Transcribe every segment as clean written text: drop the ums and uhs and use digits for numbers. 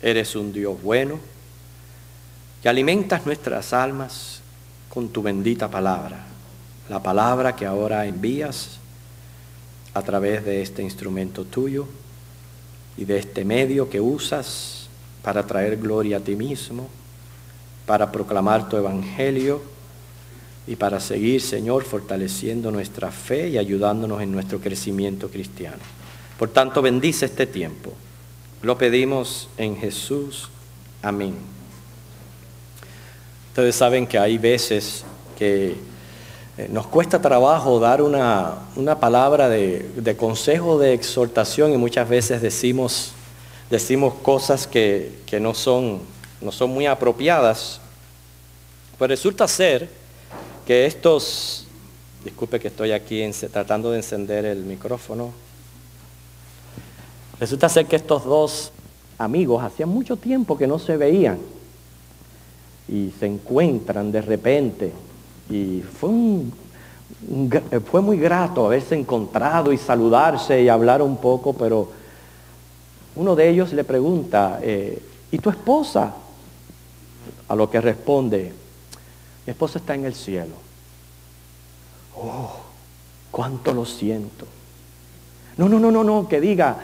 Eres un Dios bueno, que alimentas nuestras almas con tu bendita palabra, la palabra que ahora envías a través de este instrumento tuyo y de este medio que usas para traer gloria a ti mismo, para proclamar tu evangelio y para seguir, Señor, fortaleciendo nuestra fe y ayudándonos en nuestro crecimiento cristiano. Por tanto, bendice este tiempo. Lo pedimos en Jesús. Amén. Ustedes saben que hay veces que nos cuesta trabajo dar una palabra de consejo, de exhortación, y muchas veces decimos cosas que no son muy apropiadas. Pues resulta ser que disculpe que estoy aquí tratando de encender el micrófono. Resulta ser que estos dos amigos hacían mucho tiempo que no se veían y se encuentran de repente. Y fue muy grato haberse encontrado y saludarse y hablar un poco, pero uno de ellos le pregunta, ¿y tu esposa? A lo que responde, mi esposa está en el cielo. Oh, cuánto lo siento. No, que diga,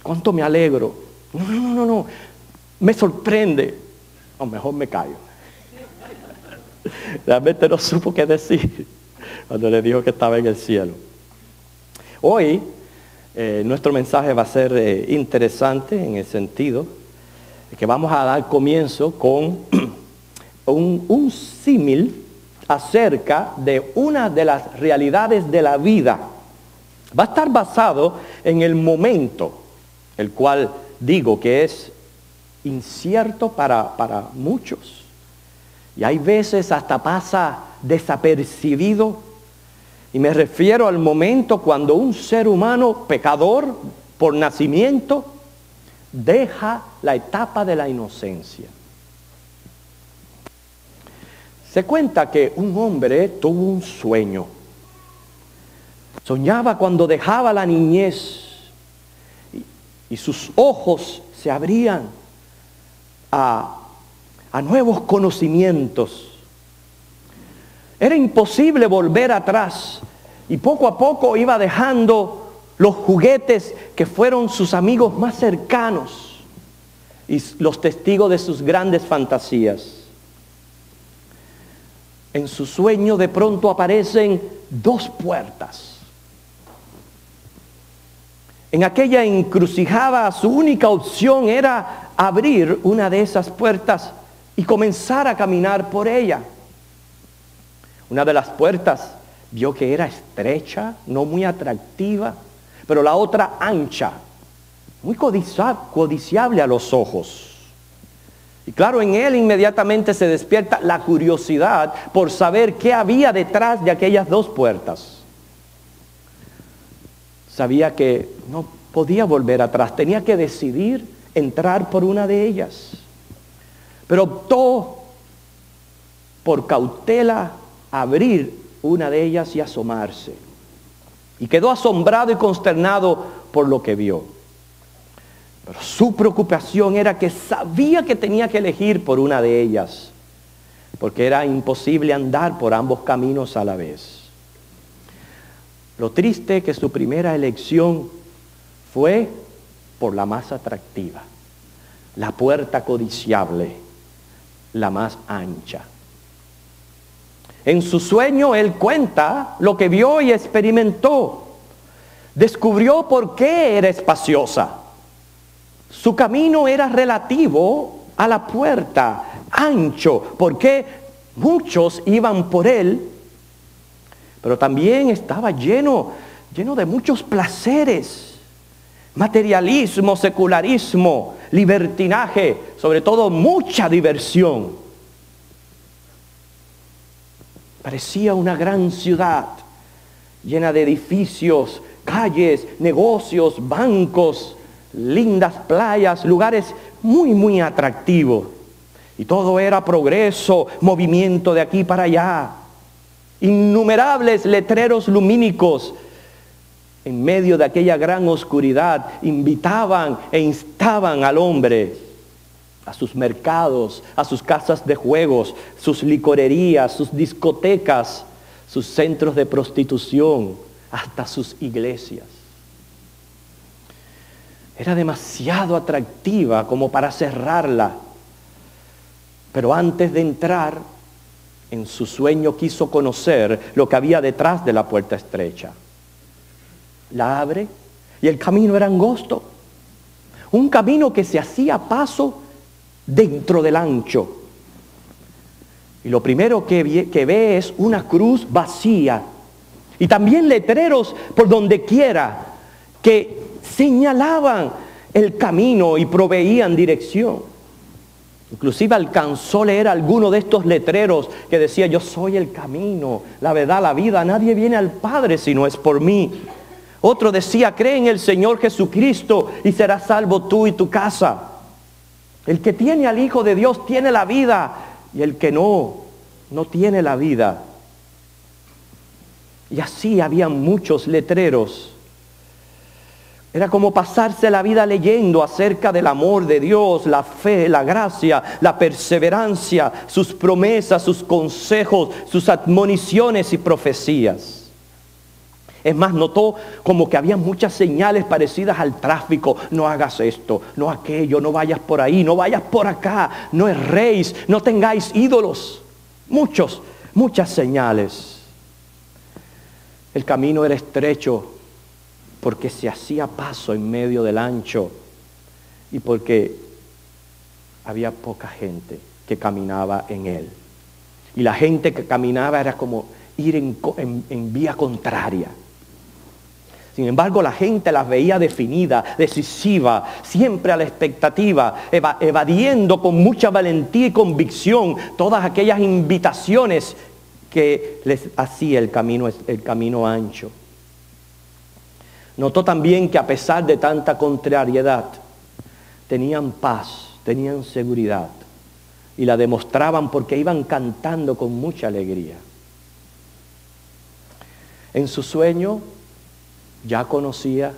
cuánto me alegro. No, me sorprende. O mejor me callo. Realmente no supo qué decir cuando le dijo que estaba en el cielo. Hoy nuestro mensaje va a ser interesante en el sentido de que vamos a dar comienzo con un símil acerca de una de las realidades de la vida. Va a estar basado en el momento, el cual digo que es incierto para muchos. Y hay veces hasta pasa desapercibido. Y me refiero al momento cuando un ser humano pecador por nacimiento deja la etapa de la inocencia. Se cuenta que un hombre tuvo un sueño. Soñaba cuando dejaba la niñez y sus ojos se abrían a nuevos conocimientos. Era imposible volver atrás y poco a poco iba dejando los juguetes que fueron sus amigos más cercanos y los testigos de sus grandes fantasías. En su sueño de pronto aparecen dos puertas. En aquella encrucijada su única opción era abrir una de esas puertas y comenzar a caminar por ella. Una de las puertas vio que era estrecha, no muy atractiva, pero la otra ancha, muy codiciable a los ojos. Y claro, en él inmediatamente se despierta la curiosidad por saber qué había detrás de aquellas dos puertas. Sabía que no podía volver atrás, tenía que decidir entrar por una de ellas. Pero optó por cautela abrir una de ellas y asomarse. Y quedó asombrado y consternado por lo que vio. Pero su preocupación era que sabía que tenía que elegir por una de ellas, porque era imposible andar por ambos caminos a la vez. Lo triste es que su primera elección fue por la más atractiva, la puerta codiciable, la más ancha. En su sueño él cuenta lo que vio y experimentó. Descubrió por qué era espaciosa. Su camino era relativo a la puerta, ancho, porque muchos iban por él, pero también estaba lleno de muchos placeres, materialismo, secularismo, libertinaje, sobre todo mucha diversión. Parecía una gran ciudad llena de edificios, calles, negocios, bancos, lindas playas, lugares muy, muy atractivos. Y todo era progreso, movimiento de aquí para allá. Innumerables letreros lumínicos en medio de aquella gran oscuridad invitaban e instaban al hombre a sus mercados, a sus casas de juegos, sus licorerías, sus discotecas, sus centros de prostitución, hasta sus iglesias. Era demasiado atractiva como para cerrarla. Pero antes de entrar, en su sueño quiso conocer lo que había detrás de la puerta estrecha. La abre y el camino era angosto. Un camino que se hacía paso dentro del ancho. Y lo primero que ve es una cruz vacía. Y también letreros por donde quiera que señalaban el camino y proveían dirección. Inclusive alcanzó a leer alguno de estos letreros que decía: yo soy el camino, la verdad, la vida, nadie viene al Padre si no es por mí. Otro decía: cree en el Señor Jesucristo y serás salvo tú y tu casa. El que tiene al Hijo de Dios tiene la vida, y el que no tiene la vida. Y así había muchos letreros. Era como pasarse la vida leyendo acerca del amor de Dios, la fe, la gracia, la perseverancia, sus promesas, sus consejos, sus admoniciones y profecías. Es más, notó como que había muchas señales parecidas al tráfico. No hagas esto, no aquello, no vayas por ahí, no vayas por acá, no erréis, no tengáis ídolos. Muchas señales. El camino era estrecho porque se hacía paso en medio del ancho y porque había poca gente que caminaba en él. Y la gente que caminaba era como ir en vía contraria. Sin embargo, la gente las veía definida, decisiva, siempre a la expectativa, evadiendo con mucha valentía y convicción todas aquellas invitaciones que les hacía el camino ancho. Notó también que a pesar de tanta contrariedad, tenían paz, tenían seguridad, y la demostraban porque iban cantando con mucha alegría. En su sueño ya conocía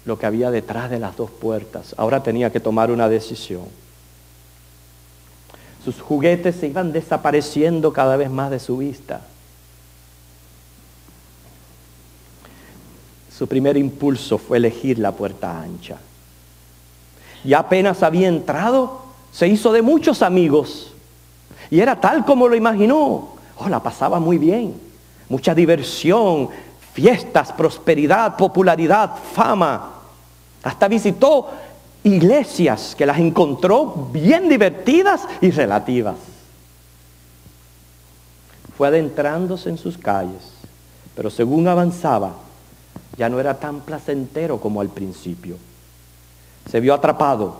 lo que había detrás de las dos puertas. Ahora tenía que tomar una decisión. Sus juguetes se iban desapareciendo cada vez más de su vista. Su primer impulso fue elegir la puerta ancha. Y apenas había entrado, se hizo de muchos amigos. Y era tal como lo imaginó. La pasaba muy bien. Mucha diversión, fiestas, prosperidad, popularidad, fama. Hasta visitó iglesias que las encontró bien divertidas y relativas. Fue adentrándose en sus calles, pero según avanzaba, ya no era tan placentero como al principio. Se vio atrapado,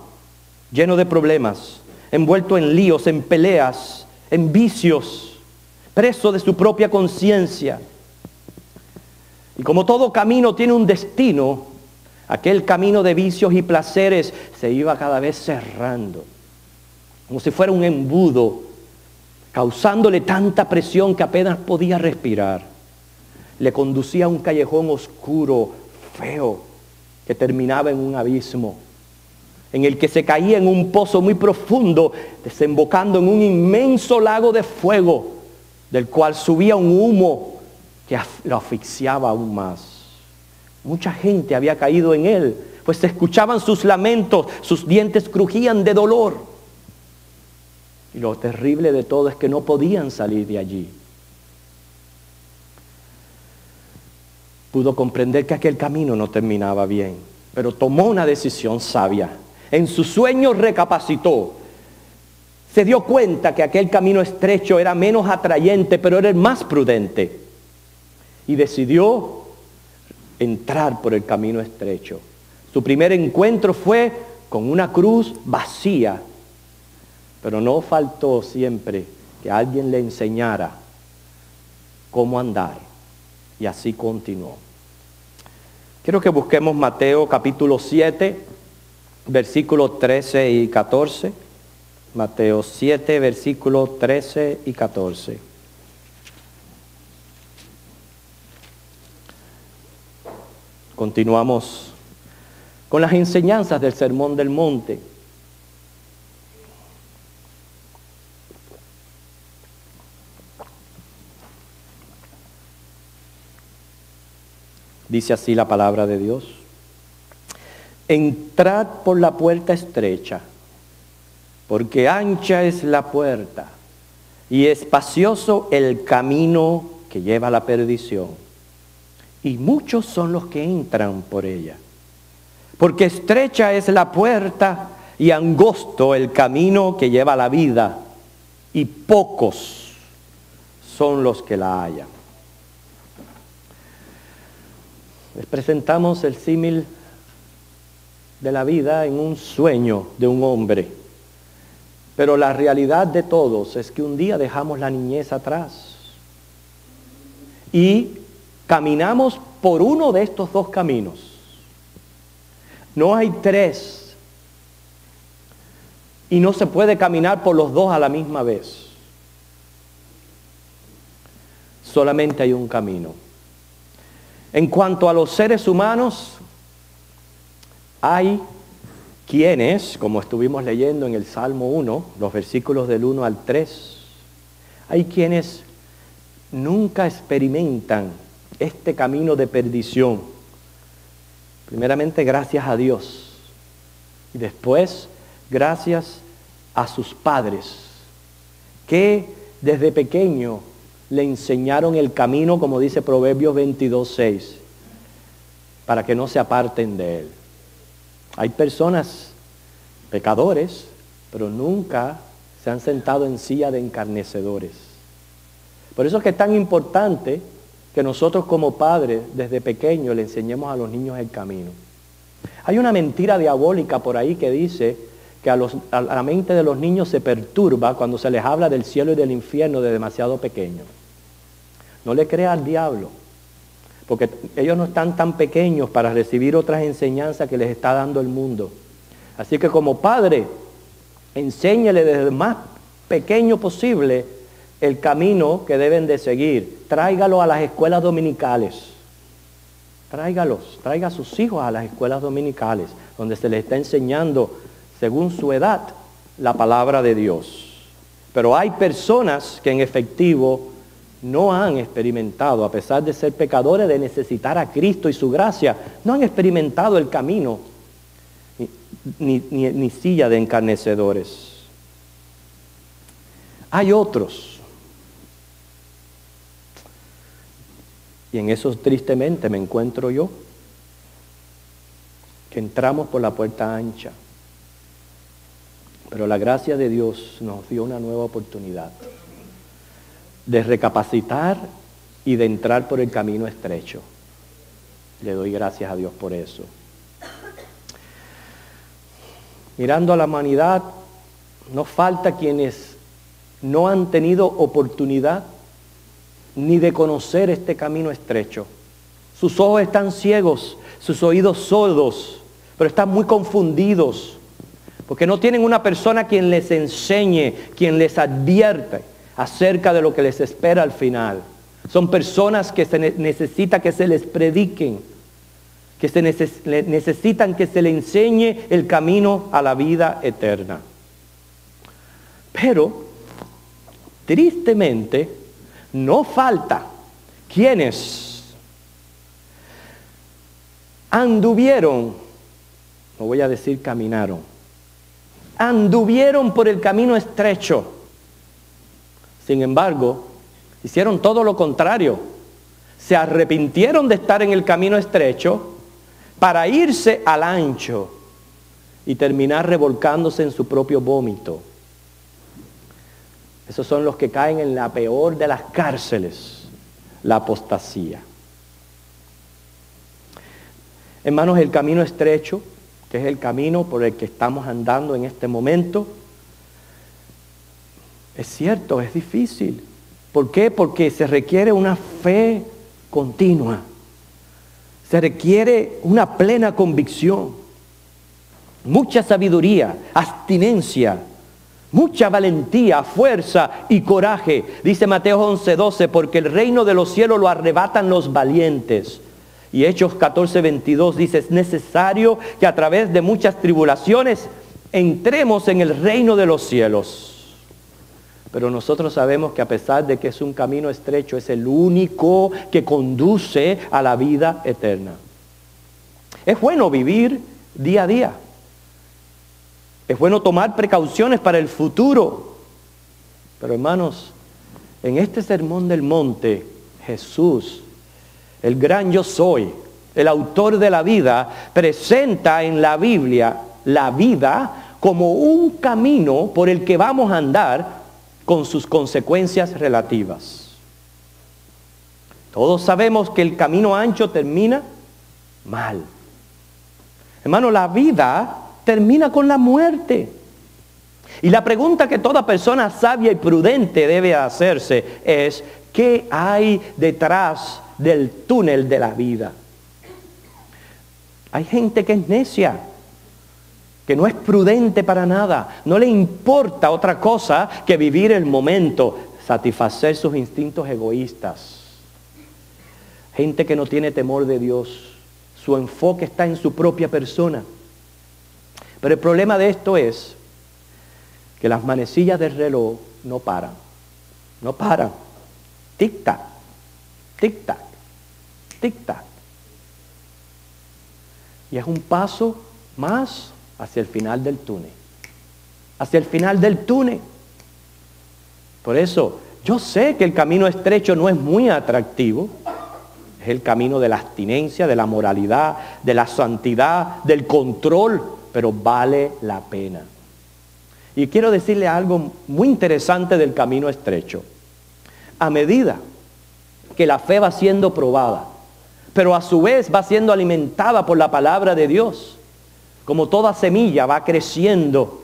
lleno de problemas, envuelto en líos, en peleas, en vicios, preso de su propia conciencia. Y como todo camino tiene un destino, aquel camino de vicios y placeres se iba cada vez cerrando, como si fuera un embudo, causándole tanta presión que apenas podía respirar. Le conducía a un callejón oscuro, feo, que terminaba en un abismo, en el que se caía en un pozo muy profundo, desembocando en un inmenso lago de fuego, del cual subía un humo que lo asfixiaba aún más. Mucha gente había caído en él, pues se escuchaban sus lamentos, sus dientes crujían de dolor. Y lo terrible de todo es que no podían salir de allí. Pudo comprender que aquel camino no terminaba bien, pero tomó una decisión sabia. En su sueño recapacitó. Se dio cuenta que aquel camino estrecho era menos atrayente, pero era el más prudente. Y decidió entrar por el camino estrecho. Su primer encuentro fue con una cruz vacía, pero no faltó siempre que alguien le enseñara cómo andar, y así continuó. Quiero que busquemos Mateo capítulo 7, versículos 13 y 14. Mateo 7, versículos 13 y 14. Continuamos con las enseñanzas del Sermón del Monte. Dice así la palabra de Dios. Entrad por la puerta estrecha, porque ancha es la puerta y espacioso el camino que lleva a la perdición, y muchos son los que entran por ella. Porque estrecha es la puerta y angosto el camino que lleva a la vida, y pocos son los que la hallan. Les presentamos el símil de la vida en un sueño de un hombre. Pero la realidad de todos es que un día dejamos la niñez atrás y caminamos por uno de estos dos caminos. No hay tres. Y no se puede caminar por los dos a la misma vez. Solamente hay un camino. En cuanto a los seres humanos, hay quienes, como estuvimos leyendo en el Salmo 1, los versículos del 1 al 3, hay quienes nunca experimentan este camino de perdición. Primeramente, gracias a Dios. Y después, gracias a sus padres, que desde pequeño le enseñaron el camino, como dice Proverbios 22:6, para que no se aparten de él. Hay personas, pecadores, pero nunca se han sentado en silla de escarnecedores. Por eso es que es tan importante que nosotros como padres, desde pequeños, le enseñemos a los niños el camino. Hay una mentira diabólica por ahí que dice que a la mente de los niños se perturba cuando se les habla del cielo y del infierno de demasiado pequeños. No le crea al diablo, porque ellos no están tan pequeños para recibir otras enseñanzas que les está dando el mundo. Así que como padre, enséñele desde el más pequeño posible el camino que deben de seguir. Tráigalo a las escuelas dominicales. Traiga a sus hijos a las escuelas dominicales, donde se les está enseñando, según su edad, la palabra de Dios. Pero hay personas que en efectivo no han experimentado, a pesar de ser pecadores, de necesitar a Cristo y su gracia, no han experimentado el camino, ni silla de escarnecedores. Hay otros, y en eso tristemente me encuentro yo, que entramos por la puerta ancha, pero la gracia de Dios nos dio una nueva oportunidad de recapacitar y de entrar por el camino estrecho. Le doy gracias a Dios por eso. Mirando a la humanidad, no falta quienes no han tenido oportunidad ni de conocer este camino estrecho. Sus ojos están ciegos, sus oídos sordos, pero están muy confundidos, porque no tienen una persona quien les enseñe, quien les advierte acerca de lo que les espera al final. Son personas que necesita que se les prediquen, que necesitan que se les enseñe el camino a la vida eterna. Pero, tristemente, no falta quienes anduvieron, no voy a decir caminaron, anduvieron por el camino estrecho. Sin embargo, hicieron todo lo contrario. Se arrepintieron de estar en el camino estrecho para irse al ancho y terminar revolcándose en su propio vómito. Esos son los que caen en la peor de las cárceles, la apostasía. Hermanos, el camino estrecho, que es el camino por el que estamos andando en este momento, es cierto, es difícil. ¿Por qué? Porque se requiere una fe continua. Se requiere una plena convicción, mucha sabiduría, abstinencia, mucha valentía, fuerza y coraje. Dice Mateo 11:12, porque el reino de los cielos lo arrebatan los valientes. Y Hechos 14:22 dice, es necesario que a través de muchas tribulaciones entremos en el reino de los cielos. Pero nosotros sabemos que a pesar de que es un camino estrecho, es el único que conduce a la vida eterna. Es bueno vivir día a día. Es bueno tomar precauciones para el futuro. Pero hermanos, en este sermón del monte, Jesús, el gran yo soy, el autor de la vida, presenta en la Biblia la vida como un camino por el que vamos a andar con sus consecuencias relativas. Todos sabemos que el camino ancho termina mal. Hermano, la vida termina con la muerte. Y la pregunta que toda persona sabia y prudente debe hacerse es: ¿qué hay detrás del túnel de la vida? Hay gente que es necia, que no es prudente para nada, no le importa otra cosa que vivir el momento, satisfacer sus instintos egoístas. Gente que no tiene temor de Dios, su enfoque está en su propia persona. Pero el problema de esto es que las manecillas del reloj no paran. Tic-tac, tic-tac, tic-tac. Y es un paso más hacia el final del túnel. Hacia el final del túnel. Por eso, yo sé que el camino estrecho no es muy atractivo. Es el camino de la abstinencia, de la moralidad, de la santidad, del control, pero vale la pena. Y quiero decirle algo muy interesante del camino estrecho. A medida que la fe va siendo probada, pero a su vez va siendo alimentada por la palabra de Dios, como toda semilla va creciendo,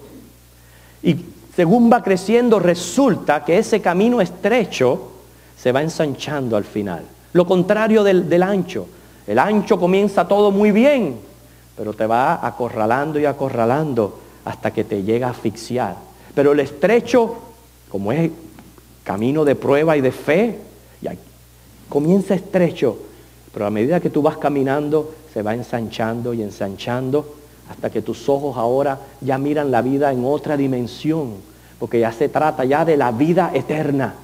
y según va creciendo resulta que ese camino estrecho se va ensanchando al final. Lo contrario del ancho. El ancho comienza todo muy bien, pero te va acorralando y acorralando hasta que te llega a asfixiar. Pero el estrecho, como es camino de prueba y de fe, comienza estrecho, pero a medida que tú vas caminando se va ensanchando y ensanchando hasta que tus ojos ahora ya miran la vida en otra dimensión, porque ya se trata ya de la vida eterna.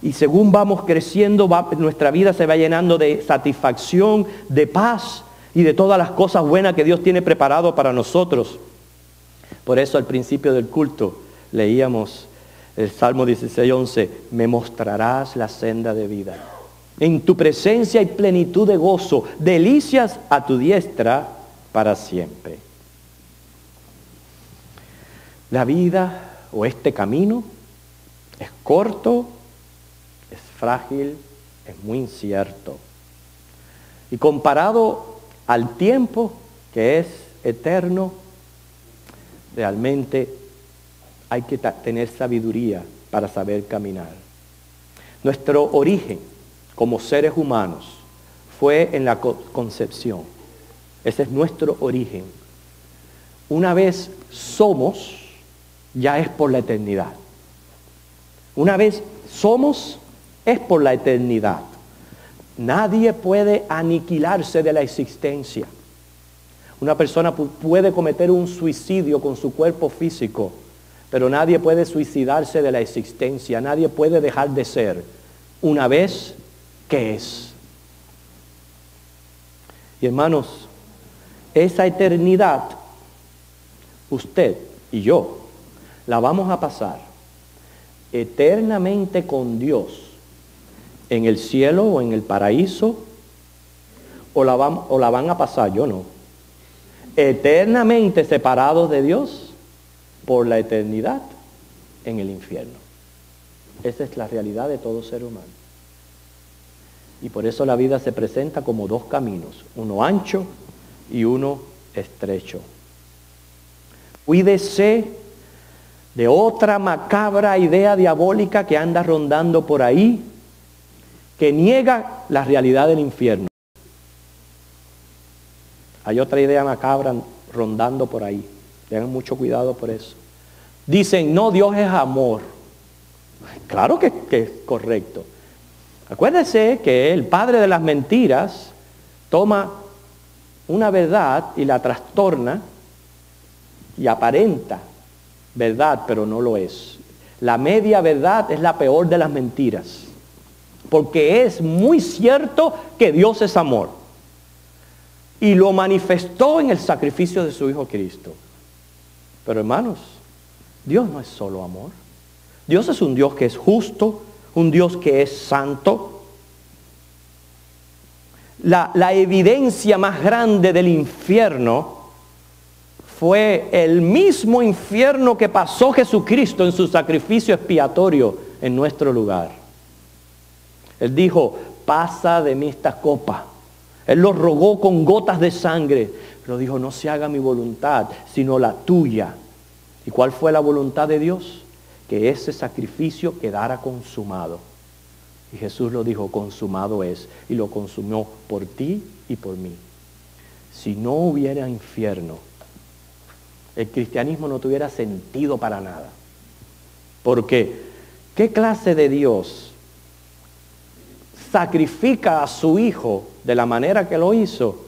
Y según vamos creciendo, nuestra vida se va llenando de satisfacción, de paz y de todas las cosas buenas que Dios tiene preparado para nosotros. Por eso al principio del culto leíamos el Salmo 16:11, me mostrarás la senda de vida. En tu presencia hay plenitud de gozo, delicias a tu diestra para siempre. La vida o este camino es corto, es frágil, es muy incierto. Y comparado al tiempo que es eterno, realmente hay que tener sabiduría para saber caminar. Nuestro origen como seres humanos fue en la concepción. Ese es nuestro origen. Una vez somos, ya es por la eternidad. Una vez somos, es por la eternidad. Nadie puede aniquilarse de la existencia. Una persona puede cometer un suicidio con su cuerpo físico, pero nadie puede suicidarse de la existencia. Nadie puede dejar de ser una vez que es. Y hermanos, esa eternidad, usted y yo, la vamos a pasar eternamente con Dios en el cielo o en el paraíso, o la van a pasar, yo no, eternamente separados de Dios por la eternidad en el infierno. Esa es la realidad de todo ser humano. Y por eso la vida se presenta como dos caminos, uno ancho y uno estrecho. Cuídese de otra macabra idea diabólica que anda rondando por ahí, que niega la realidad del infierno. Hay otra idea macabra rondando por ahí. Tengan mucho cuidado por eso. Dicen, no, Dios es amor. Claro que es correcto. Acuérdese que el padre de las mentiras toma una verdad y la trastorna y aparenta verdad, pero no lo es. La media verdad es la peor de las mentiras, porque es muy cierto que Dios es amor. Y lo manifestó en el sacrificio de su Hijo Cristo. Pero hermanos, Dios no es solo amor. Dios es un Dios que es justo, un Dios que es santo. La evidencia más grande del infierno fue el mismo infierno que pasó Jesucristo en su sacrificio expiatorio en nuestro lugar. Él dijo, pasa de mí esta copa. Él lo rogó con gotas de sangre, pero dijo, no se haga mi voluntad, sino la tuya. ¿Y cuál fue la voluntad de Dios? Que ese sacrificio quedara consumado. Y Jesús lo dijo, consumado es, y lo consumió por ti y por mí. Si no hubiera infierno, el cristianismo no tuviera sentido para nada. Porque, ¿qué clase de Dios sacrifica a su Hijo de la manera que lo hizo?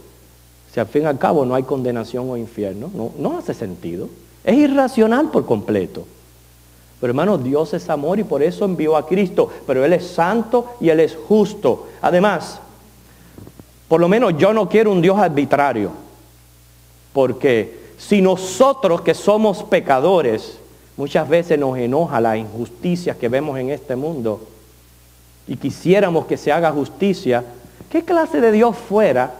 Si al fin y al cabo no hay condenación o infierno, no hace sentido. Es irracional por completo. Pero hermanos, Dios es amor y por eso envió a Cristo. Pero Él es santo y Él es justo. Además, por lo menos yo no quiero un Dios arbitrario. Porque si nosotros que somos pecadores, muchas veces nos enoja las injusticias que vemos en este mundo y quisiéramos que se haga justicia, ¿qué clase de Dios fuera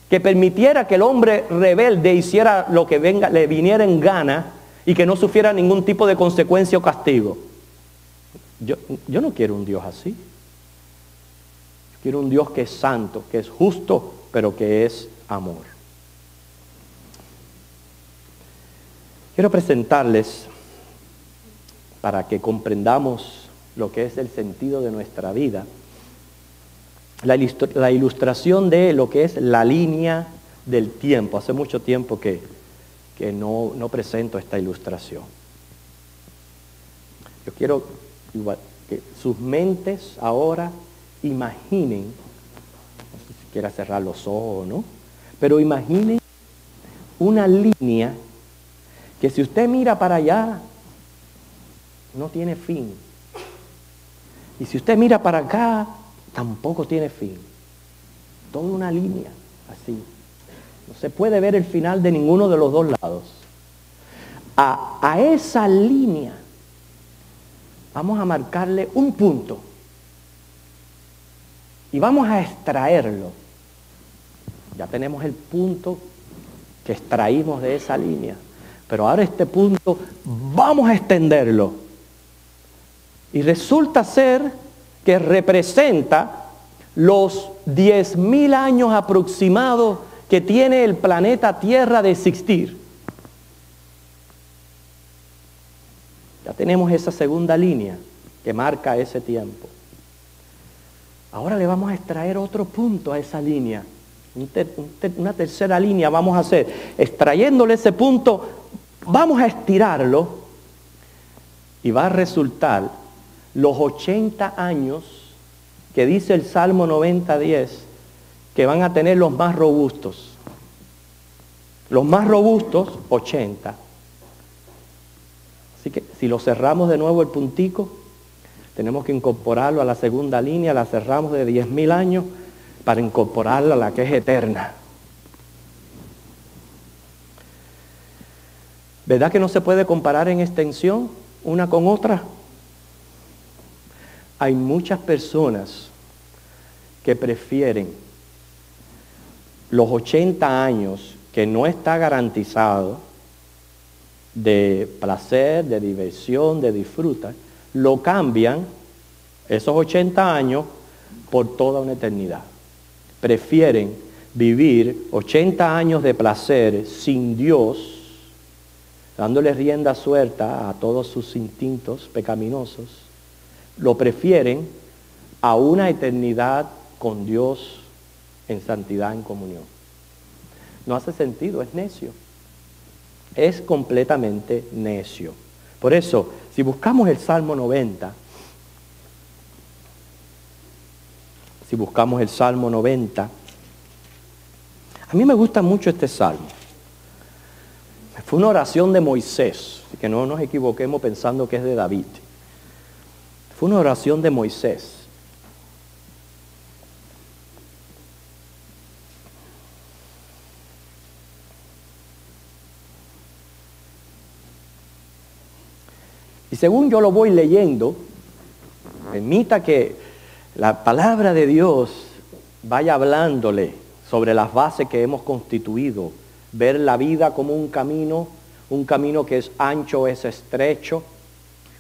que permitiera que el hombre rebelde hiciera lo que le viniera en gana y que no sufriera ningún tipo de consecuencia o castigo? Yo no quiero un Dios así. Yo quiero un Dios que es santo, que es justo, pero que es amor. Quiero presentarles, para que comprendamos lo que es el sentido de nuestra vida, la ilustración de lo que es la línea del tiempo. Hace mucho tiempo que no presento esta ilustración. Yo quiero que sus mentes ahora imaginen, no sé si quiera cerrar los ojos o no, pero imaginen una línea que si usted mira para allá, no tiene fin. Y si usted mira para acá, tampoco tiene fin. Toda una línea así. No se puede ver el final de ninguno de los dos lados. A esa línea vamos a marcarle un punto. Y vamos a extraerlo. Ya tenemos el punto que extraímos de esa línea. Pero ahora este punto vamos a extenderlo. Y resulta ser que representa los 10,000 años aproximados que tiene el planeta Tierra de existir. Ya tenemos esa segunda línea que marca ese tiempo. Ahora le vamos a extraer otro punto a esa línea. Una tercera línea vamos a hacer. Extrayéndole ese punto, vamos a estirarlo y va a resultar los 80 años que dice el Salmo 90:10 que van a tener los más robustos. Los más robustos, 80. Así que si lo cerramos de nuevo el puntico, tenemos que incorporarlo a la segunda línea, la cerramos de 10,000 años para incorporarla a la que es eterna. ¿Verdad que no se puede comparar en extensión una con otra? Hay muchas personas que prefieren los 80 años que no está garantizado de placer, de diversión, de disfrutar, lo cambian, esos 80 años, por toda una eternidad. Prefieren vivir 80 años de placer sin Dios, dándole rienda suelta a todos sus instintos pecaminosos, lo prefieren a una eternidad con Dios en santidad, en comunión. No hace sentido, es necio. Es completamente necio. Por eso, si buscamos el Salmo 90, a mí me gusta mucho este salmo. Fue una oración de Moisés, así que no nos equivoquemos pensando que es de David. Fue una oración de Moisés. Y según yo lo voy leyendo, permita que la palabra de Dios vaya hablándole sobre las bases que hemos constituido. Ver la vida como un camino que es ancho, es estrecho.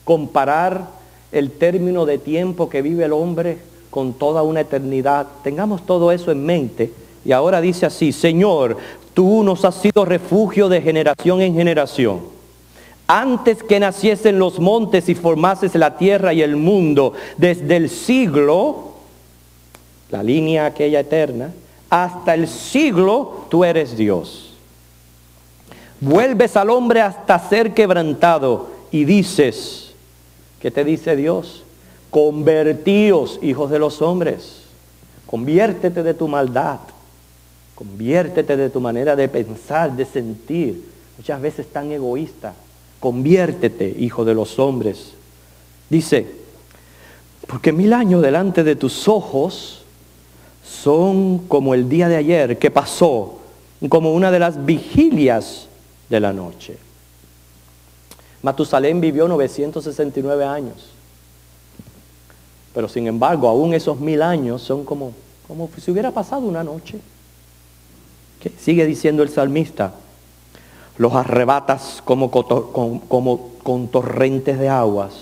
Comparar el término de tiempo que vive el hombre con toda una eternidad. Tengamos todo eso en mente. Y ahora dice así: Señor, tú nos has sido refugio de generación en generación. Antes que naciesen los montes y formases la tierra y el mundo, desde el siglo, la línea aquella eterna, hasta el siglo tú eres Dios. Vuelves al hombre hasta ser quebrantado y dices, ¿qué te dice Dios? Convertíos, hijos de los hombres. Conviértete de tu maldad. Conviértete de tu manera de pensar, de sentir, muchas veces tan egoísta. Conviértete, hijo de los hombres. Dice, porque 1000 años delante de tus ojos son como el día de ayer que pasó, como una de las vigilias de la noche. Matusalén vivió 969 años. Pero sin embargo, aún esos 1000 años son como si hubiera pasado una noche. ¿Qué? Sigue diciendo el salmista. Los arrebatas como con torrentes de aguas.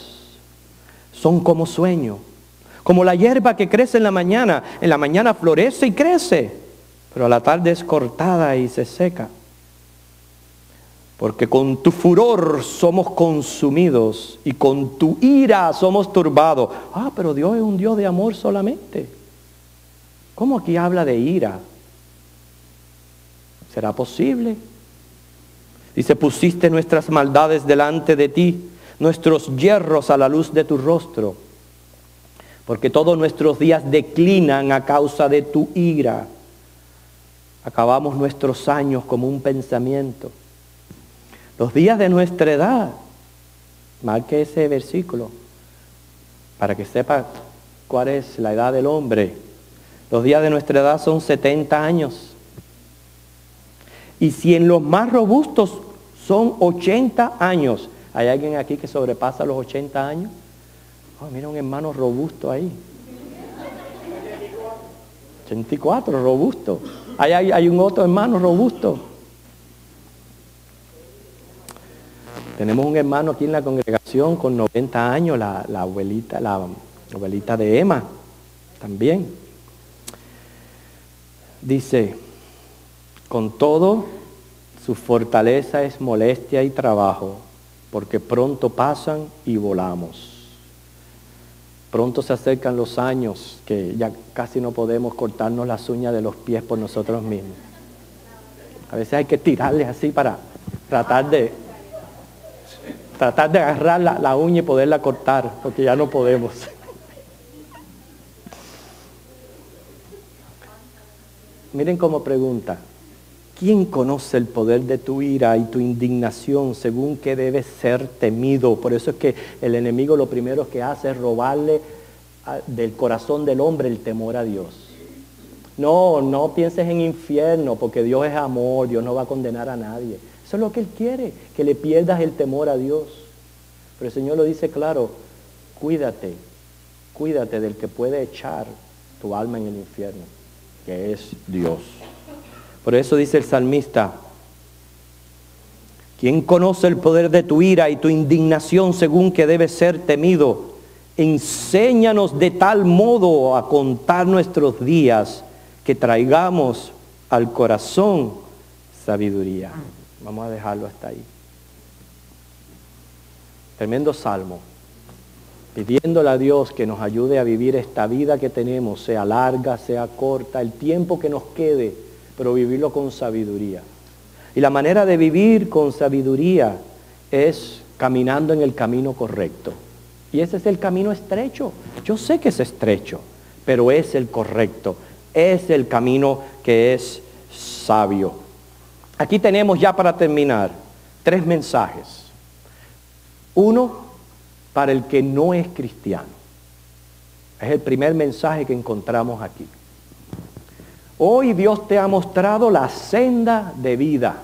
Son como sueño. Como la hierba que crece en la mañana. En la mañana florece y crece, pero a la tarde es cortada y se seca. Porque con tu furor somos consumidos y con tu ira somos turbados. Pero Dios es un Dios de amor solamente. ¿Cómo aquí habla de ira? ¿Será posible? Dice, pusiste nuestras maldades delante de ti, nuestros yerros a la luz de tu rostro, porque todos nuestros días declinan a causa de tu ira. Acabamos nuestros años como un pensamiento. Los días de nuestra edad, marque ese versículo, para que sepa cuál es la edad del hombre. Los días de nuestra edad son 70 años. Y si en los más robustos son 80 años, ¿hay alguien aquí que sobrepasa los 80 años? Mira un hermano robusto ahí. 84, robusto. Hay un otro hermano robusto. Tenemos un hermano aquí en la congregación con 90 años, la abuelita de Emma, también. Dice, con todo, su fortaleza es molestia y trabajo, porque pronto pasan y volamos. Pronto se acercan los años que ya casi no podemos cortarnos las uñas de los pies por nosotros mismos. A veces hay que tirarles así para tratar de agarrar la uña y poderla cortar, porque ya no podemos. Miren cómo pregunta. ¿Quién conoce el poder de tu ira y tu indignación según que debe ser temido? Por eso es que el enemigo lo primero que hace es robarle del corazón del hombre el temor a Dios. No pienses en infierno, porque Dios es amor, Dios no va a condenar a nadie. Eso es lo que Él quiere, que le pierdas el temor a Dios. Pero el Señor lo dice claro, cuídate del que puede echar tu alma en el infierno, que es Dios. Por eso dice el salmista, ¿quién conoce el poder de tu ira y tu indignación según que debe ser temido? Enséñanos de tal modo a contar nuestros días que traigamos al corazón sabiduría. Vamos a dejarlo hasta ahí. Tremendo salmo, pidiéndole a Dios que nos ayude a vivir esta vida que tenemos, sea larga, sea corta, el tiempo que nos quede, pero vivirlo con sabiduría. Y la manera de vivir con sabiduría es caminando en el camino correcto. Y ese es el camino estrecho. Yo sé que es estrecho, pero es el correcto. Es el camino que es sabio. Aquí tenemos ya para terminar 3 mensajes. Uno, para el que no es cristiano. Es el primer mensaje que encontramos aquí. Hoy Dios te ha mostrado la senda de vida.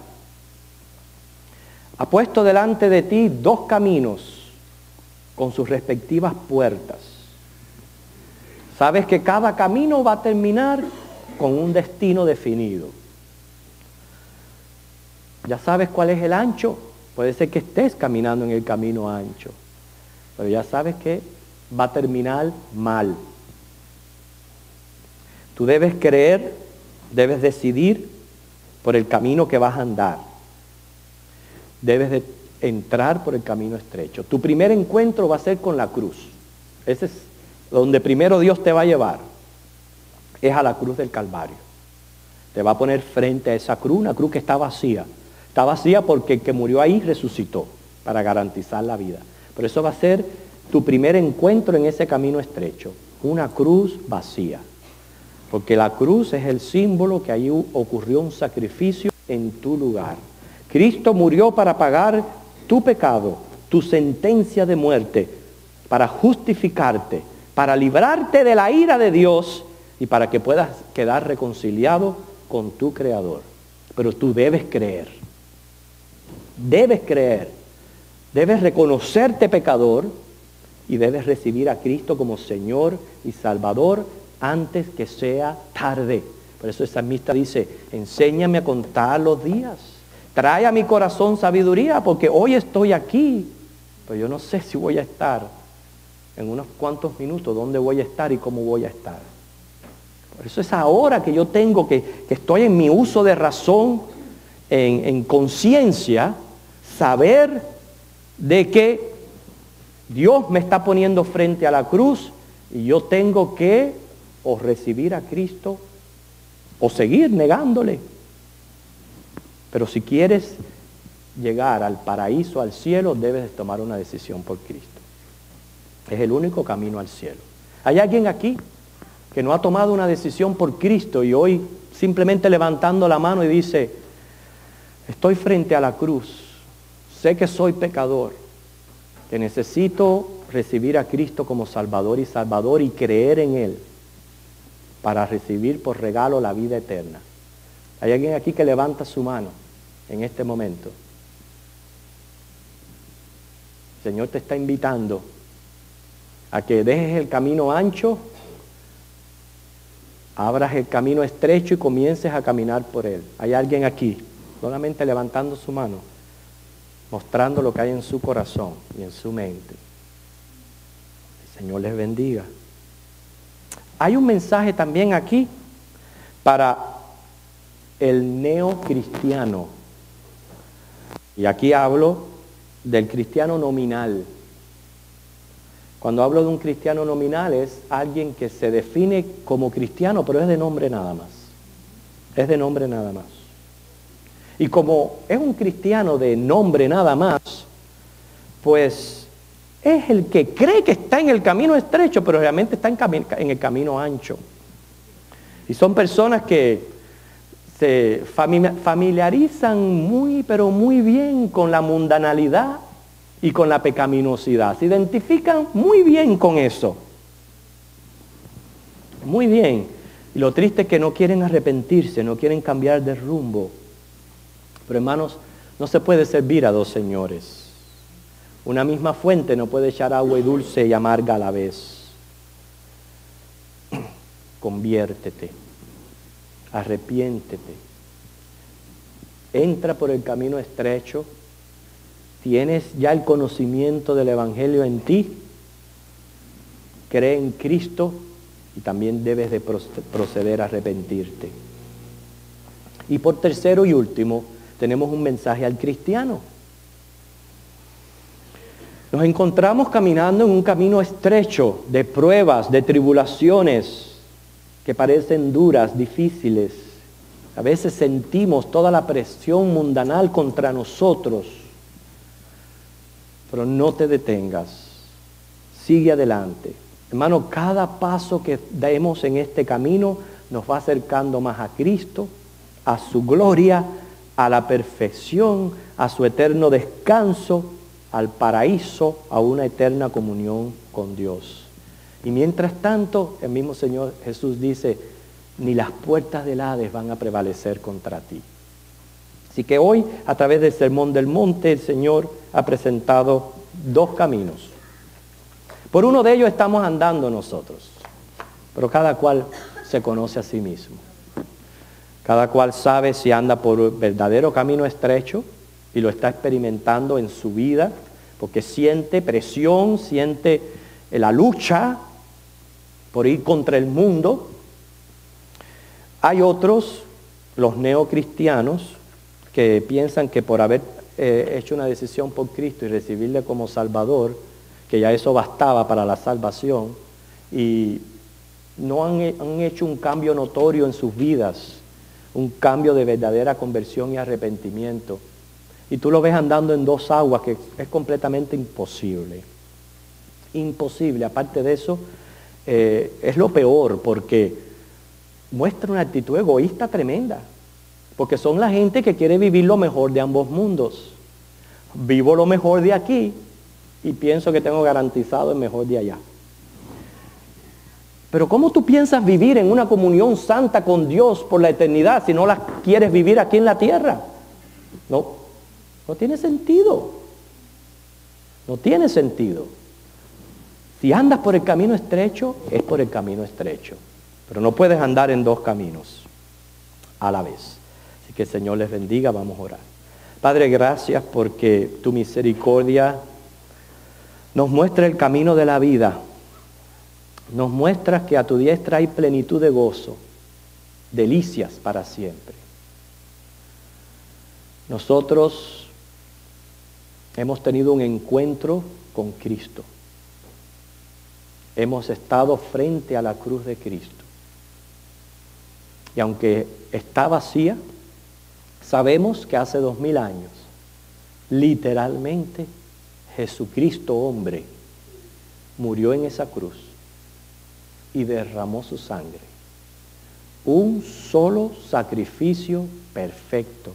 Ha puesto delante de ti dos caminos con sus respectivas puertas. Sabes que cada camino va a terminar con un destino definido. Ya sabes cuál es el ancho. Puede ser que estés caminando en el camino ancho, pero ya sabes que va a terminar mal. Tú debes creer, debes decidir por el camino que vas a andar. Debes de entrar por el camino estrecho. Tu primer encuentro va a ser con la cruz. Ese es donde primero Dios te va a llevar. Es a la cruz del Calvario. Te va a poner frente a esa cruz, una cruz que está vacía. Está vacía porque el que murió ahí resucitó para garantizar la vida. Pero eso va a ser tu primer encuentro en ese camino estrecho. Una cruz vacía. Porque la cruz es el símbolo que ahí ocurrió un sacrificio en tu lugar. Cristo murió para pagar tu pecado, tu sentencia de muerte, para justificarte, para librarte de la ira de Dios y para que puedas quedar reconciliado con tu Creador. Pero tú debes creer. Debes creer. Debes reconocerte pecador y debes recibir a Cristo como Señor y Salvador antes que sea tarde. Por eso el salmista dice, enséñame a contar los días. Trae a mi corazón sabiduría, porque hoy estoy aquí, pero yo no sé si voy a estar en unos cuantos minutos, dónde voy a estar y cómo voy a estar. Por eso es ahora que yo tengo que estoy en mi uso de razón, en conciencia, saber de que Dios me está poniendo frente a la cruz y yo tengo que o recibir a Cristo o seguir negándole. Pero si quieres llegar al paraíso, al cielo, debes de tomar una decisión por Cristo. Es el único camino al cielo. ¿Hay alguien aquí que no ha tomado una decisión por Cristo y hoy simplemente levantando la mano y dice, estoy frente a la cruz, sé que soy pecador, que necesito recibir a Cristo como Salvador y creer en Él para recibir por regalo la vida eterna? ¿Hay alguien aquí que levanta su mano en este momento? El Señor te está invitando a que dejes el camino ancho, abras el camino estrecho y comiences a caminar por él. ¿Hay alguien aquí? Solamente levantando su mano, mostrando lo que hay en su corazón y en su mente. El Señor les bendiga. Hay un mensaje también aquí para el neocristiano. Y aquí hablo del cristiano nominal. Cuando hablo de un cristiano nominal es alguien que se define como cristiano, pero es de nombre nada más. Es de nombre nada más. Y como es un cristiano de nombre nada más, pues es el que cree que está en el camino estrecho, pero realmente está en el camino ancho. Y son personas que se familiarizan muy, pero muy bien con la mundanalidad y con la pecaminosidad. Se identifican muy bien con eso. Muy bien. Y lo triste es que no quieren arrepentirse, no quieren cambiar de rumbo. Pero hermanos, no se puede servir a dos señores. Una misma fuente no puede echar agua dulce y amarga a la vez. Conviértete. Arrepiéntete. Entra por el camino estrecho. ¿Tienes ya el conocimiento del Evangelio en ti? Cree en Cristo y también debes de proceder a arrepentirte. Y por tercero y último, tenemos un mensaje al cristiano. Nos encontramos caminando en un camino estrecho de pruebas, de tribulaciones que parecen duras, difíciles. A veces sentimos toda la presión mundanal contra nosotros. Pero no te detengas, sigue adelante. Hermano, cada paso que demos en este camino nos va acercando más a Cristo, a su gloria, a la perfección, a su eterno descanso, al paraíso, a una eterna comunión con Dios. Y mientras tanto, el mismo Señor Jesús dice, ni las puertas del Hades van a prevalecer contra ti. Así que hoy, a través del Sermón del Monte, el Señor ha presentado dos caminos. Por uno de ellos estamos andando nosotros, pero cada cual se conoce a sí mismo. Cada cual sabe si anda por un verdadero camino estrecho y lo está experimentando en su vida, porque siente presión, siente la lucha por ir contra el mundo. Hay otros, los neocristianos, que piensan que por haber hecho una decisión por Cristo y recibirle como Salvador, que ya eso bastaba para la salvación, y no han hecho un cambio notorio en sus vidas, un cambio de verdadera conversión y arrepentimiento. Y tú lo ves andando en dos aguas, que es completamente imposible. Imposible. Aparte de eso, es lo peor, porque muestra una actitud egoísta tremenda. Porque son la gente que quiere vivir lo mejor de ambos mundos. Vivo lo mejor de aquí y pienso que tengo garantizado el mejor de allá. Pero ¿cómo tú piensas vivir en una comunión santa con Dios por la eternidad si no la quieres vivir aquí en la tierra? No tiene sentido. No tiene sentido. Si andas por el camino estrecho, es por el camino estrecho. Pero no puedes andar en dos caminos a la vez. Así que el Señor les bendiga, vamos a orar. Padre, gracias porque tu misericordia nos muestra el camino de la vida. Nos muestras que a tu diestra hay plenitud de gozo, delicias para siempre. Nosotros hemos tenido un encuentro con Cristo. Hemos estado frente a la cruz de Cristo. Y aunque está vacía, sabemos que hace 2000 años, literalmente, Jesucristo hombre murió en esa cruz y derramó su sangre. Un solo sacrificio perfecto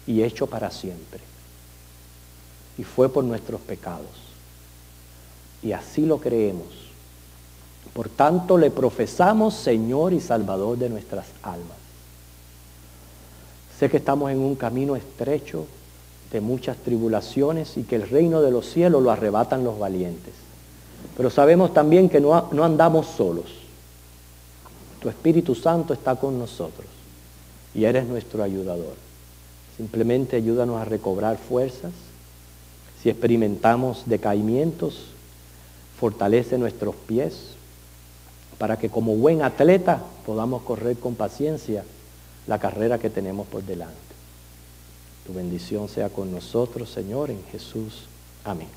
y hecho para siempre. Y fue por nuestros pecados. Y así lo creemos. Por tanto, le profesamos Señor y Salvador de nuestras almas. Sé que estamos en un camino estrecho de muchas tribulaciones y que el reino de los cielos lo arrebatan los valientes. Pero sabemos también que no andamos solos. Tu Espíritu Santo está con nosotros y eres nuestro ayudador. Simplemente ayúdanos a recobrar fuerzas. Si experimentamos decaimientos, fortalece nuestros pies para que como buen atleta podamos correr con paciencia la carrera que tenemos por delante. Tu bendición sea con nosotros, Señor, en Jesús. Amén.